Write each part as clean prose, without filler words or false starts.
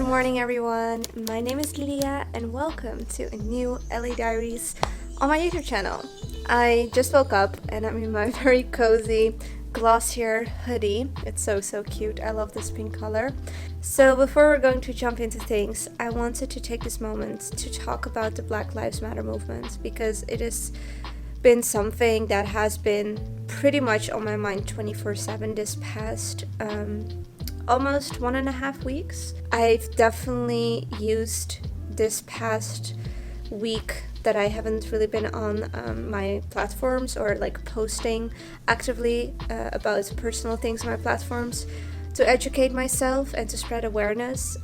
morning everyone, my name is Lilia and welcome to a new LA Diaries on my YouTube channel. I just woke up and I'm in my very cozy glossier hoodie. It's so cute, I love this pink color. So before we're going to jump into things, I wanted to take this moment to talk about the Black Lives Matter movement because it has been something that has been pretty much on my mind 24/7 this past almost 1.5 weeks. I've definitely used this past week that I haven't really been on my platforms or like posting actively about personal things on my platforms to educate myself and to spread awareness.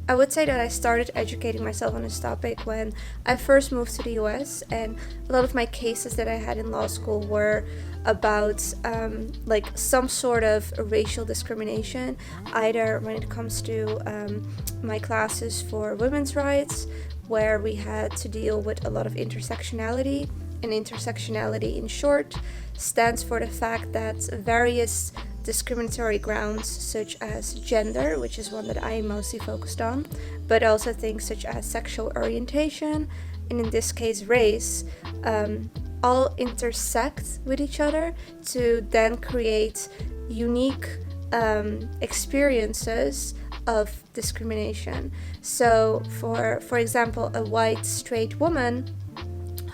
I would say that I started educating myself on this topic when I first moved to the US, and a lot of my cases that I had in law school were about like some sort of racial discrimination, either when it comes to my classes for women's rights, where we had to deal with a lot of intersectionality. And intersectionality, in short, stands for the fact that various discriminatory grounds such as gender, which is one that I am mostly focused on, but also things such as sexual orientation, and in this case race, all intersect with each other to then create unique experiences of discrimination. So for example, a white straight woman,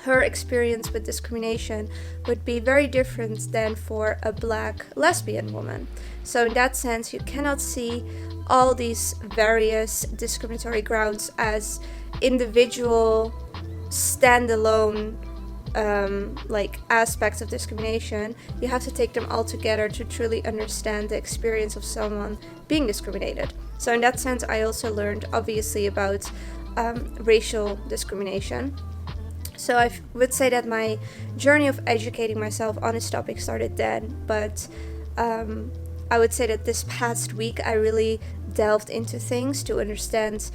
her experience with discrimination would be very different than for a black lesbian woman. So in that sense, you cannot see all these various discriminatory grounds as individual standalone like aspects of discrimination. You have to take them all together to truly understand the experience of someone being discriminated. So in that sense, I also learned obviously about racial discrimination. So I would say that my journey of educating myself on this topic started then, but I would say that this past week I really delved into things to understand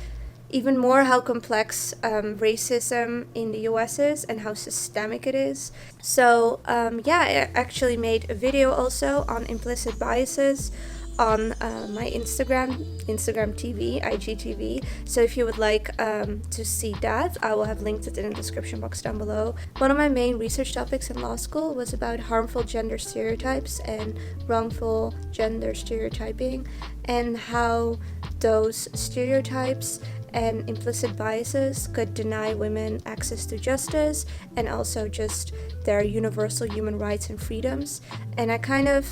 even more how complex racism in the US is and how systemic it is. So I actually made a video also on implicit biases on my Instagram TV, IGTV. So if you would like to see that, I will have linked it in the description box down below. One of my main research topics in law school was about harmful gender stereotypes and wrongful gender stereotyping, and how those stereotypes and implicit biases could deny women access to justice and also just their universal human rights and freedoms. And I kind of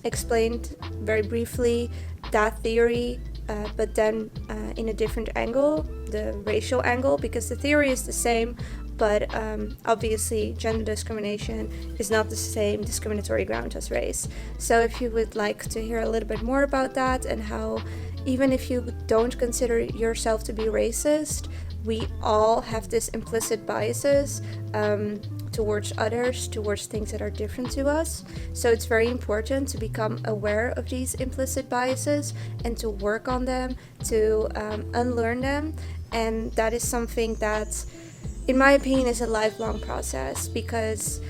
explained very briefly that theory, but then in a different angle, the racial angle, because the theory is the same, but obviously gender discrimination is not the same discriminatory ground as race. So if you would like to hear a little bit more about that and how even if you don't consider yourself to be racist, we all have this implicit biases towards others, towards things that are different to us. So it's very important to become aware of these implicit biases and to work on them, to unlearn them. And that is something that, in my opinion, is a lifelong process because,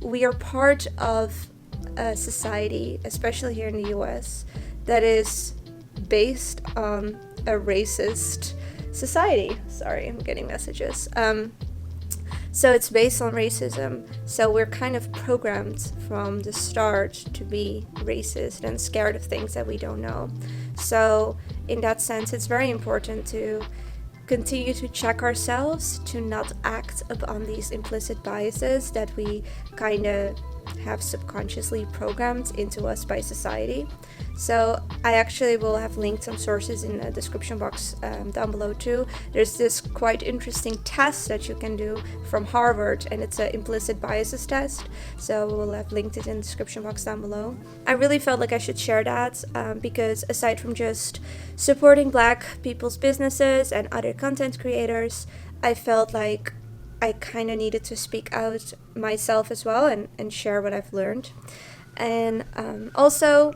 we are part of a society, especially here in the US, that is based on a racist society. Sorry, I'm getting messages. So it's based on racism. So we're kind of programmed from the start to be racist and scared of things that we don't know. So in that sense, it's very important to continue to check ourselves to not act upon these implicit biases that we kind of have subconsciously programmed into us by society. So I actually will have linked some sources in the description box down below too. There's this quite interesting test that you can do from Harvard, and it's an implicit biases test. So we'll have linked it in the description box down below. I really felt like I should share that because aside from just supporting Black people's businesses and other content creators, I felt like I kind of needed to speak out myself as well and share what I've learned. And also,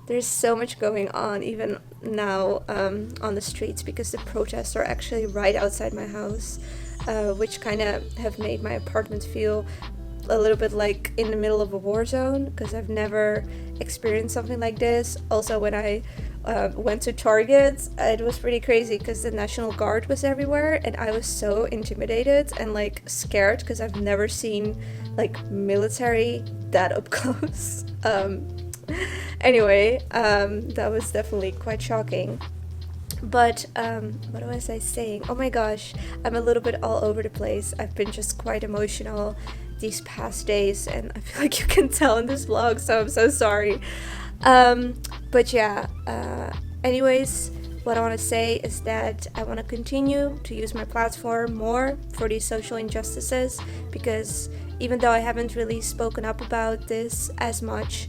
there's so much going on even now on the streets because the protests are actually right outside my house, which kind of have made my apartment feel a little bit like in the middle of a war zone because I've never experienced something like this. Also, when I went to Target, it was pretty crazy because the National Guard was everywhere, and I was so intimidated and like scared because I've never seen like military that up close. Anyway, that was definitely quite shocking. But what was I saying? Oh my gosh, I'm a little bit all over the place. I've been just quite emotional these past days, and I feel like you can tell in this vlog, so I'm so sorry. But yeah, anyways, what I want to say is that I want to continue to use my platform more for these social injustices, because even though I haven't really spoken up about this as much,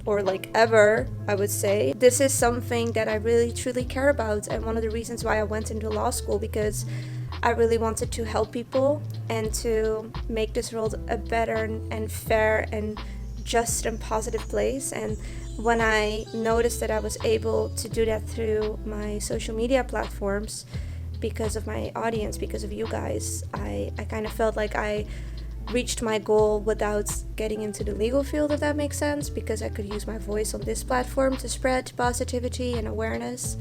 or like ever, I would say, this is something that I really truly care about, and one of the reasons why I went into law school, because I really wanted to help people and to make this world a better and fair and just and positive place. And when I noticed that I was able to do that through my social media platforms, because of my audience, because of you guys, I kind of felt like I reached my goal without getting into the legal field, if that makes sense, because I could use my voice on this platform to spread positivity and awareness.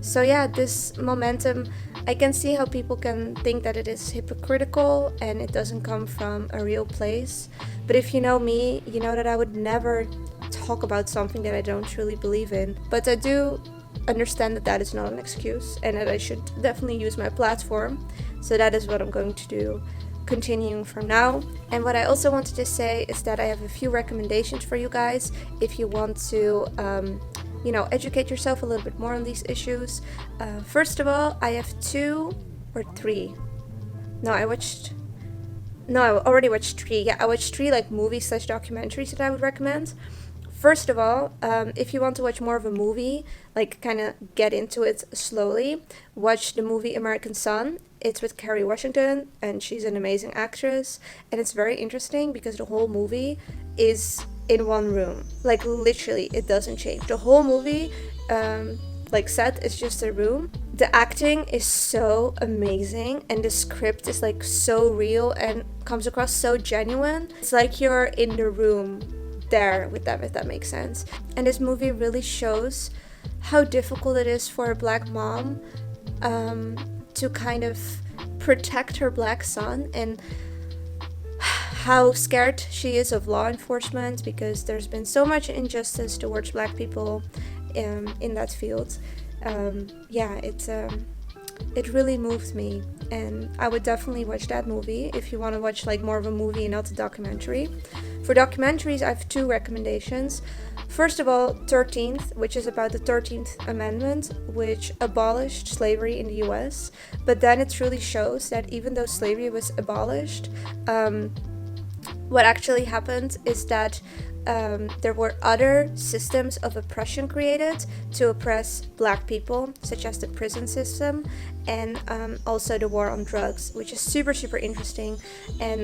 So yeah, this momentum, I can see how people can think that it is hypocritical and it doesn't come from a real place. But if you know me, you know that I would never talk about something that I don't truly believe in. But I do understand that that is not an excuse, and that I should definitely use my platform. So that is what I'm going to do, continuing from now. And what I also wanted to say is that I have a few recommendations for you guys if you want to educate yourself a little bit more on these issues. First of all, I have 2 or 3. I already watched 3. Yeah, I watched 3 like movies / documentaries that I would recommend. First of all, if you want to watch more of a movie, like kind of get into it slowly, watch the movie American Son. It's with Kerry Washington, and she's an amazing actress, and it's very interesting because the whole movie is in one room. Like literally, it doesn't change. The whole movie, set is just a room. The acting is so amazing, and the script is like so real and comes across so genuine. It's like you're in the room there with them, if that makes sense. And this movie really shows how difficult it is for a black mom to kind of protect her black son, and how scared she is of law enforcement because there's been so much injustice towards black people in that field. It really moved me, and I would definitely watch that movie if you want to watch like more of a movie and not a documentary. For documentaries, I have 2 recommendations. First of all, 13th, which is about the 13th Amendment, which abolished slavery in the US. But then it truly shows that even though slavery was abolished, what actually happened is that there were other systems of oppression created to oppress black people, such as the prison system, and also the war on drugs, which is super, super interesting. And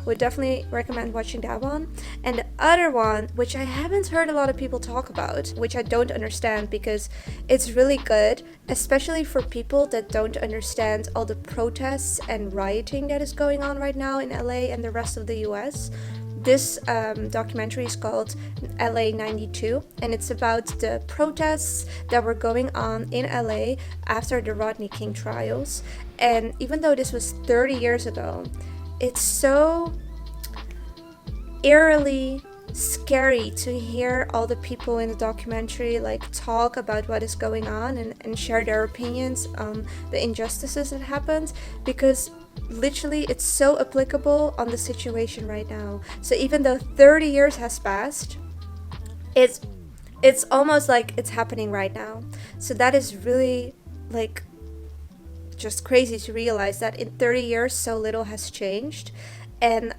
would definitely recommend watching that one. And the other one, which I haven't heard a lot of people talk about, which I don't understand because it's really good, especially for people that don't understand all the protests and rioting that is going on right now in LA and the rest of the US. This documentary is called LA 92, and it's about the protests that were going on in LA after the Rodney King trials. And even though this was 30 years ago, it's so eerily scary to hear all the people in the documentary like talk about what is going on and share their opinions on the injustices that happened, because literally it's so applicable on the situation right now. So even though 30 years has passed, it's almost like it's happening right now. So that is really like just crazy to realize that in 30 years so little has changed. And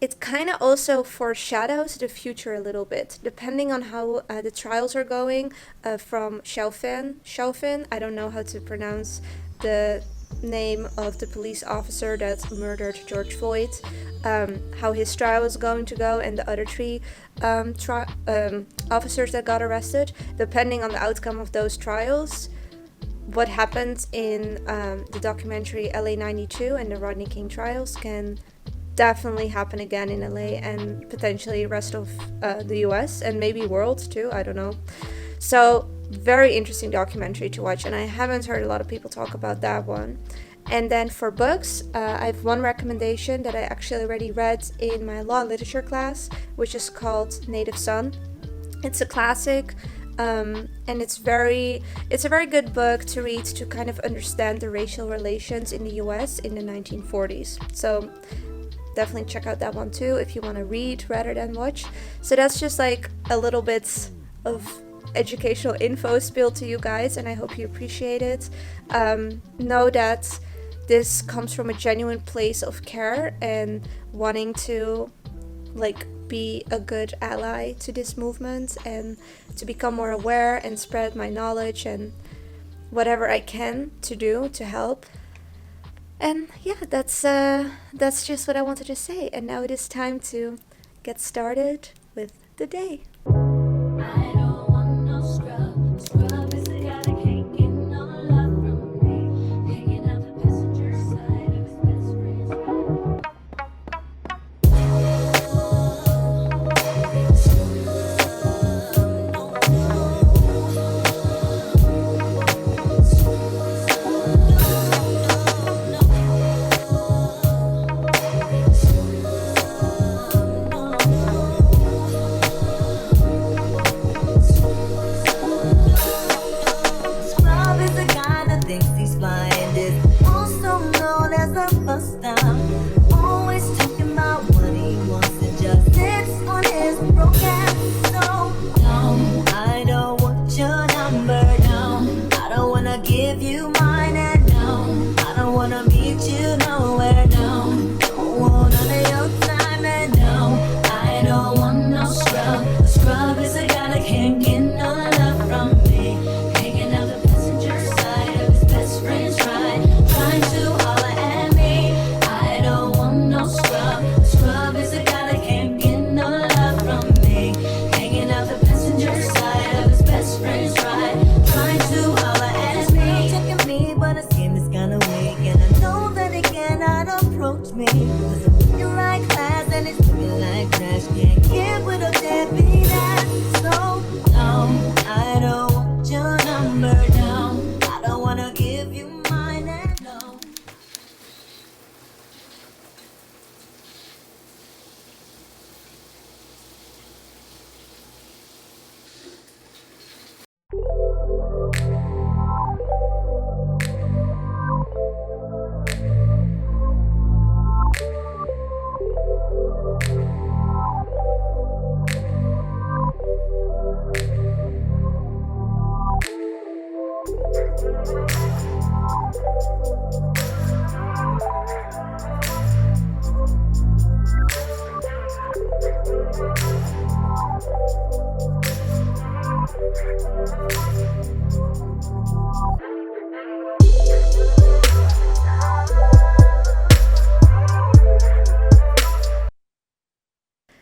it kind of also foreshadows the future a little bit, depending on how the trials are going from Chauvin. I don't know how to pronounce the name of the police officer that murdered George Floyd, how his trial is going to go, and the other 3 officers that got arrested. Depending on the outcome of those trials, what happened in the documentary LA 92 and the Rodney King trials can definitely happen again in LA and potentially rest of the US and maybe world too, I don't know. So very interesting documentary to watch, and I haven't heard a lot of people talk about that one. And then for books, I have one recommendation that I actually already read in my law and literature class, which is called Native Son. It's a classic, and it's a very good book to read to kind of understand the racial relations in the US in the 1940s. So definitely check out that one too if you want to read rather than watch. So that's just like a little bit of educational info spilled to you guys, and I hope you appreciate it. Know that this comes from a genuine place of care and wanting to like be a good ally to this movement and to become more aware and spread my knowledge and whatever I can to do to help. And yeah, that's just what I wanted to say. And now it is time to get started with the day. I don't want no scrub. Scrub is the guy that can't get no love from me. Hanging out the passenger side of his best friend's ride.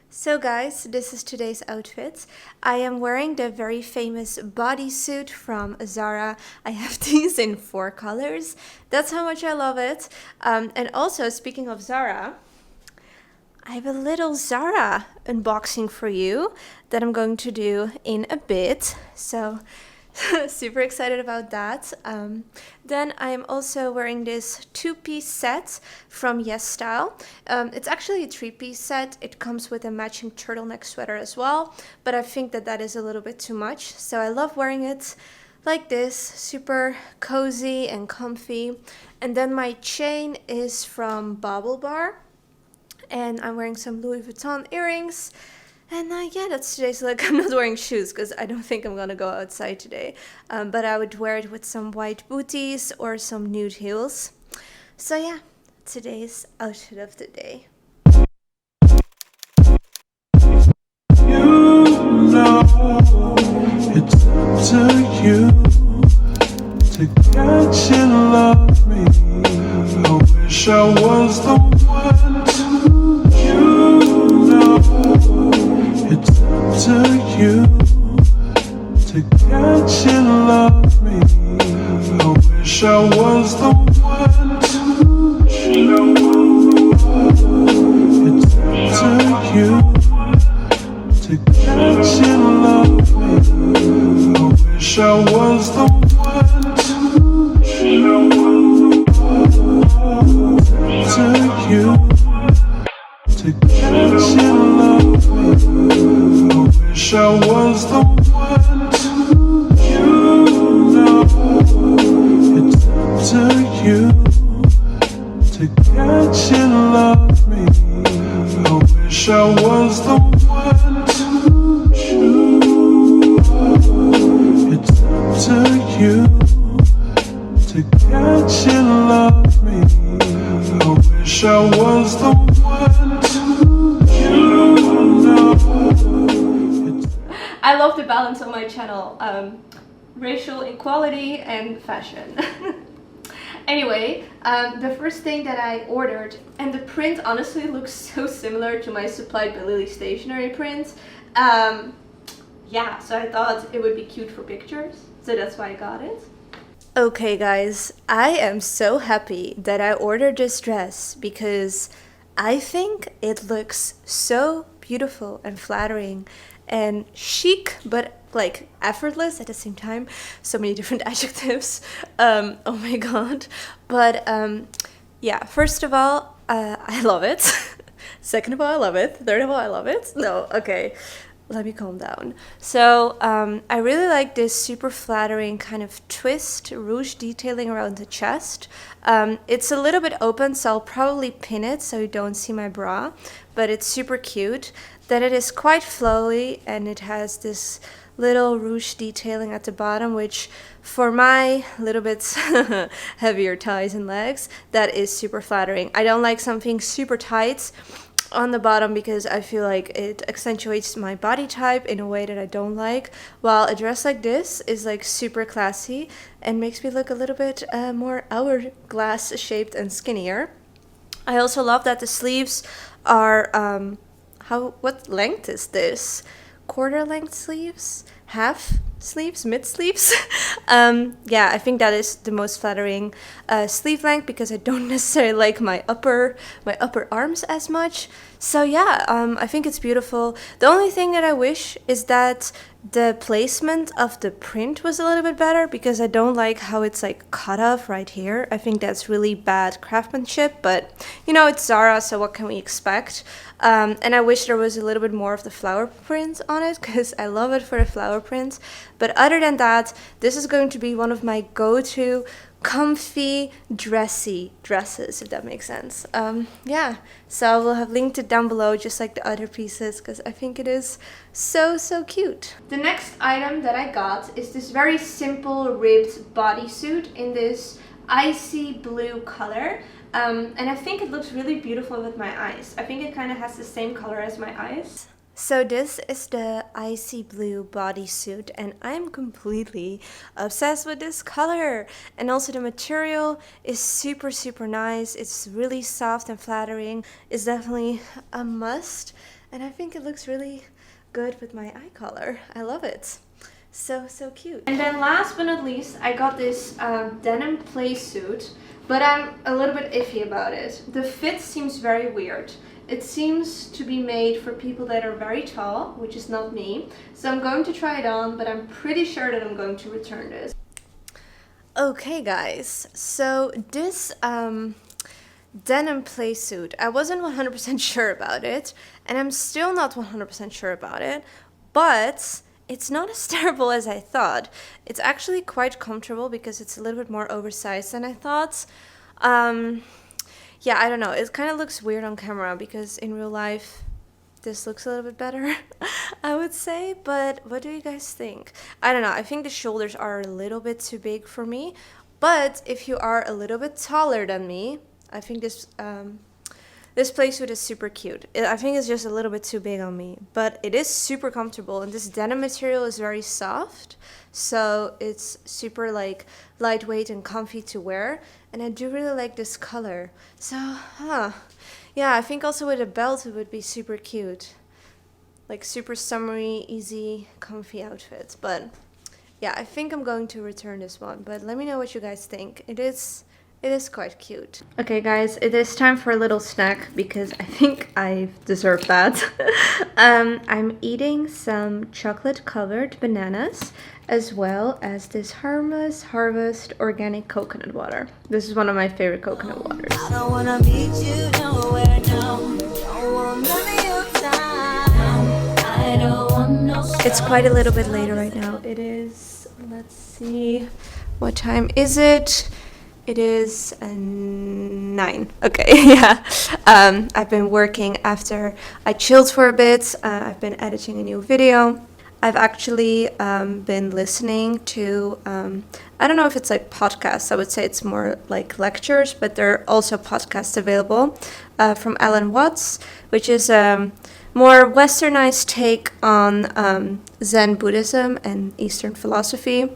So guys, this is today's outfit. I am wearing the very famous bodysuit from Zara. I have these in 4 colors. That's how much I love it. And also, speaking of Zara, I have a little Zara unboxing for you that I'm going to do in a bit. So super excited about that. Then I'm also wearing this 2-piece set from Yes Style. It's actually a 3-piece set. It comes with a matching turtleneck sweater as well, but I think that is a little bit too much. So I love wearing it like this, super cozy and comfy. And then my chain is from Bobble Bar, and I'm wearing some Louis Vuitton earrings. And yeah, that's today's look. I'm not wearing shoes because I don't think I'm gonna go outside today. But I would wear it with some white booties or some nude heels. So yeah, today's outfit of the day. You know, it's up to you to catch and love me. I wish I was the one to, you know. It's up to you to catch and love me. I wish I was the one. It's up to you to catch and love me. I wish I was the one. It's up to you to catch and love me. I wish I was the one. You know it's up to you to catch and love me. I wish I was the one. It's up to you to catch and love me. I wish I was the one. You know. I love the balance on my channel, racial equality and fashion. Anyway, the first thing that I ordered, and the print honestly looks so similar to my supplied by Lily Stationery print. Yeah, so I thought it would be cute for pictures, so that's why I got it. Okay guys, I am so happy that I ordered this dress because I think it looks so beautiful and flattering and chic, but like effortless at the same time. So many different adjectives. Oh my god. But yeah, first of all, I love it. Second of all, I love it. Third of all, I love it. No, okay. Let me calm down. So I really like this super flattering kind of twist ruche detailing around the chest. It's a little bit open, so I'll probably pin it so you don't see my bra, but it's super cute. Then it is quite flowy and it has this little ruche detailing at the bottom, which for my little bit heavier thighs and legs, that is super flattering. I don't like something super tight on the bottom because I feel like it accentuates my body type in a way that I don't like, while a dress like this is like super classy and makes me look a little bit more hourglass shaped and skinnier. I also love that the sleeves are what length is this? Quarter length sleeves? Half sleeves? Mid sleeves? Yeah, I think that is the most flattering sleeve length because I don't necessarily like my upper arms as much. So yeah, I think it's beautiful. The only thing that I wish is that the placement of the print was a little bit better because I don't like how it's like cut off right here. I think that's really bad craftsmanship, but you know, it's Zara, so what can we expect? And I wish there was a little bit more of the flower print on it because I love it for the flower prints. But other than that, this is going to be one of my go-to comfy, dressy dresses, if that makes sense. Yeah, so I will have linked it down below just like the other pieces because I think it is so cute. The next item that I got is this very simple ribbed bodysuit in this icy blue color. And I think it looks really beautiful with my eyes. I think it kind of has the same color as my eyes. So this is the icy blue bodysuit and I'm completely obsessed with this color. And also the material is super nice. It's really soft and flattering. It's definitely a must. And I think it looks really good with my eye color. I love it. So cute. And then last but not least, I got this denim play suit, but I'm a little bit iffy about it. The fit seems very weird. It seems to be made for people that are very tall, which is not me. So I'm going to try it on, but I'm pretty sure that I'm going to return this. Okay guys, so this denim play suit, I wasn't 100% sure about it, and I'm still not 100% sure about it, but it's not as terrible as I thought. It's actually quite comfortable because it's a little bit more oversized than I thought. Yeah, I don't know. It kind of looks weird on camera because in real life, this looks a little bit better, I would say. But what do you guys think? I don't know. I think the shoulders are a little bit too big for me. But if you are a little bit taller than me, I think this playsuit is super cute. I think it's just a little bit too big on me, but it is super comfortable, and this denim material is very soft, so it's super like lightweight and comfy to wear, and I do really like this color. So, yeah, I think also with a belt it would be super cute. Like super summery, easy, comfy outfit, but Yeah, I think I'm going to return this one, but let me know what you guys think. It is quite cute. Okay guys, it is time for a little snack because I think I deserve that. I'm eating some chocolate covered bananas as well as this harmless harvest organic coconut water. This is one of my favorite coconut waters. I don't wanna meet you nowhere, no. Don't want none of your time. I don't want no. It's quite a little bit later right now. It is, let's see, what time is it? It is 9. Okay, yeah. I've been working after I chilled for a bit. I've been editing a new video. I've actually been listening to, I don't know if it's like podcasts. I would say it's more like lectures, but there are also podcasts available from Alan Watts, which is a more westernized take on Zen Buddhism and Eastern philosophy.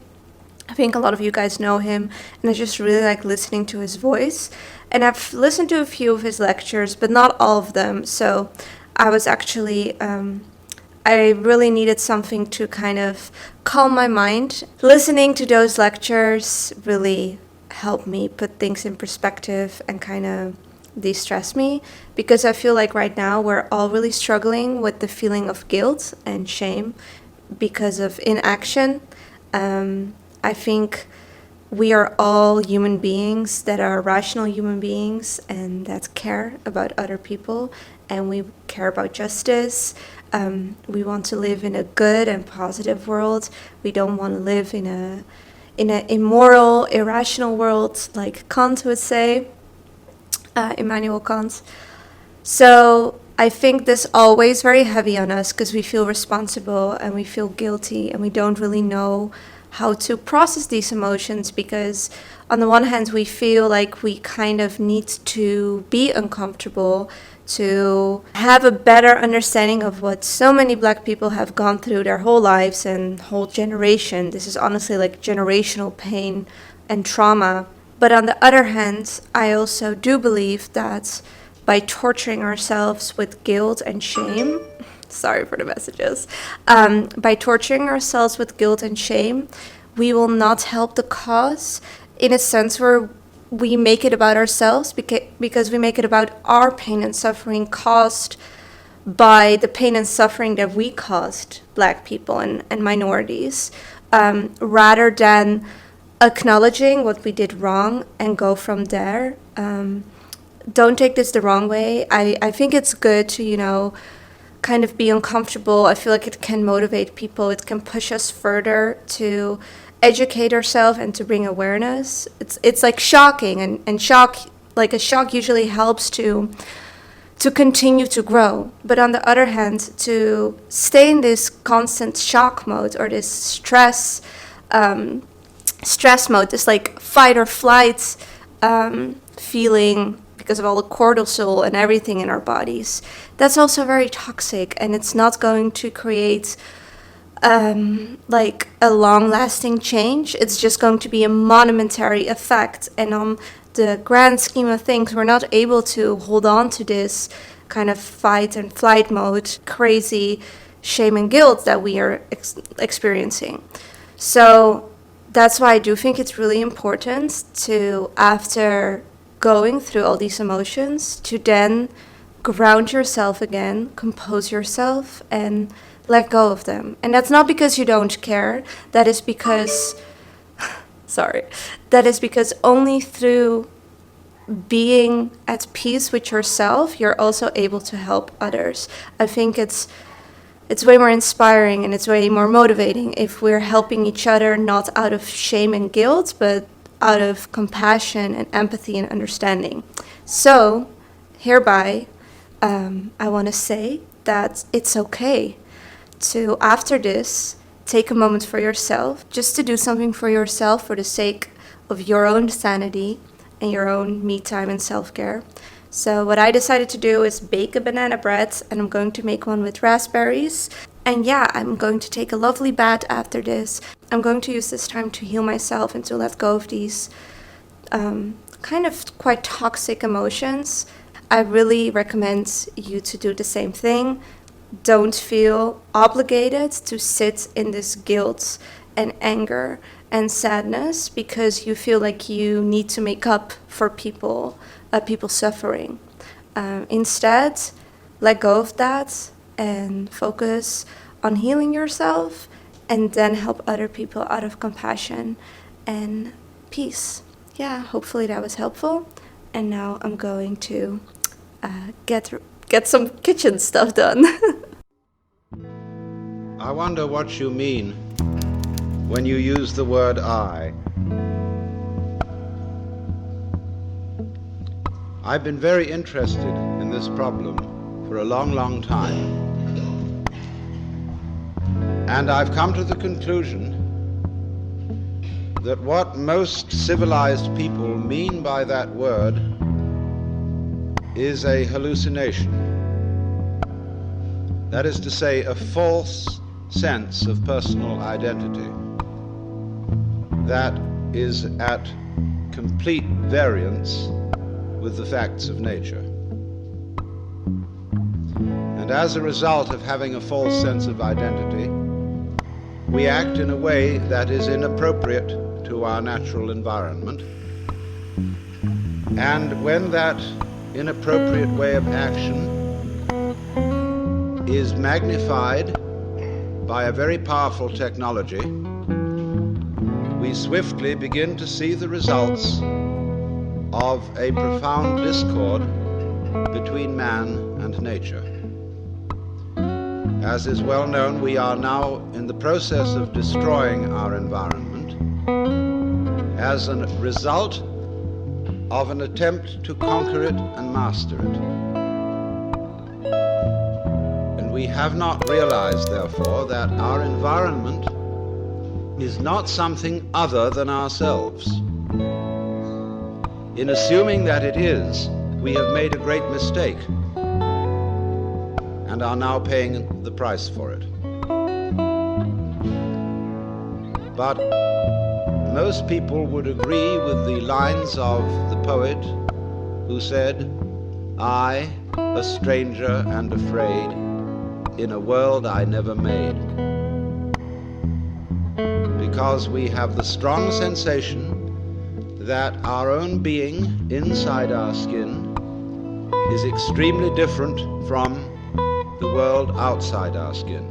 I think a lot of you guys know him, and I just really like listening to his voice. And I've listened to a few of his lectures, but not all of them. So I was actually, I really needed something to kind of calm my mind. Listening to those lectures really helped me put things in perspective and kind of de-stress me, because I feel like right now we're all really struggling with the feeling of guilt and shame because of inaction. I think we are all human beings that are rational human beings and that care about other people, and we care about justice. We want to live in a good and positive world. We don't want to live in an immoral, irrational world, like Kant would say, Immanuel Kant. So I think this always very heavy on us because we feel responsible and we feel guilty and we don't really know how to process these emotions, because on the one hand we feel like we kind of need to be uncomfortable to have a better understanding of what so many Black people have gone through their whole lives and whole generation. This is honestly like generational pain and trauma. But on the other hand, I also do believe that by torturing ourselves with guilt and shame, sorry for the messages, by torturing ourselves with guilt and shame, we will not help the cause in a sense where we make it about ourselves, because we make it about our pain and suffering caused by the pain and suffering that we caused Black people and minorities, rather than acknowledging what we did wrong and go from there. Don't take this the wrong way. I think it's good to, kind of be uncomfortable. I feel like it can motivate people. It can push us further to educate ourselves and to bring awareness. It's like shocking, and shock, like a shock usually helps to continue to grow. But on the other hand, to stay in this constant shock mode or this stress mode, this like fight or flight feeling, because of all the cortisol and everything in our bodies, that's also very toxic, and it's not going to create like a long-lasting change. It's just going to be a momentary effect, and on the grand scheme of things, we're not able to hold on to this kind of fight and flight mode, crazy shame and guilt that we are experiencing. So that's why I do think it's really important to, after going through all these emotions, to then ground yourself again, compose yourself, and let go of them. And that's not because you don't care. That is because, that is because only through being at peace with yourself, you're also able to help others. I think it's way more inspiring and it's way more motivating if we're helping each other, not out of shame and guilt, but out of compassion and empathy and understanding. So, hereby, I want to say that it's okay to, after this, take a moment for yourself, just to do something for yourself for the sake of your own sanity and your own me time and self-care. So what I decided to do is bake a banana bread, and I'm going to make one with raspberries. And yeah, I'm going to take a lovely bath after this. I'm going to use this time to heal myself and to let go of these kind of quite toxic emotions. I really recommend you to do the same thing. Don't feel obligated to sit in this guilt and anger and sadness because you feel like you need to make up for people suffering. Instead, let go of that and focus on healing yourself, and then help other people out of compassion and peace. Yeah, hopefully that was helpful. And now I'm going to get some kitchen stuff done. I wonder what you mean when you use the word I. I've been very interested in this problem for a long, long time. And I've come to the conclusion that what most civilized people mean by that word is a hallucination. That is to say, a false sense of personal identity that is at complete variance with the facts of nature. And as a result of having a false sense of identity, we act in a way that is inappropriate to our natural environment. And when that inappropriate way of action is magnified by a very powerful technology, we swiftly begin to see the results of a profound discord between man and nature. As is well known, we are now in the process of destroying our environment as a result of an attempt to conquer it and master it. And we have not realized, therefore, that our environment is not something other than ourselves. In assuming that it is, we have made a great mistake and are now paying the price for it. But most people would agree with the lines of the poet who said, "I, a stranger and afraid, in a world I never made." Because we have the strong sensation that our own being inside our skin is extremely different from the world outside our skin.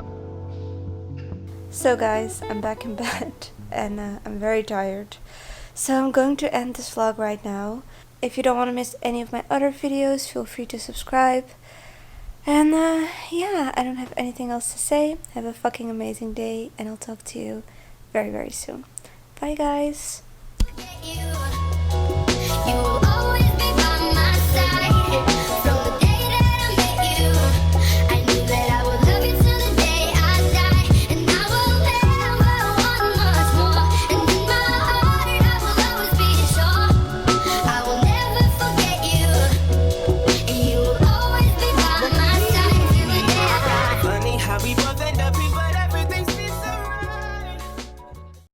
So guys, I'm back in bed and I'm very tired. So I'm going to end this vlog right now. If you don't want to miss any of my other videos, feel free to subscribe. And yeah, I don't have anything else to say. Have a fucking amazing day and I'll talk to you very, very soon. Bye guys. You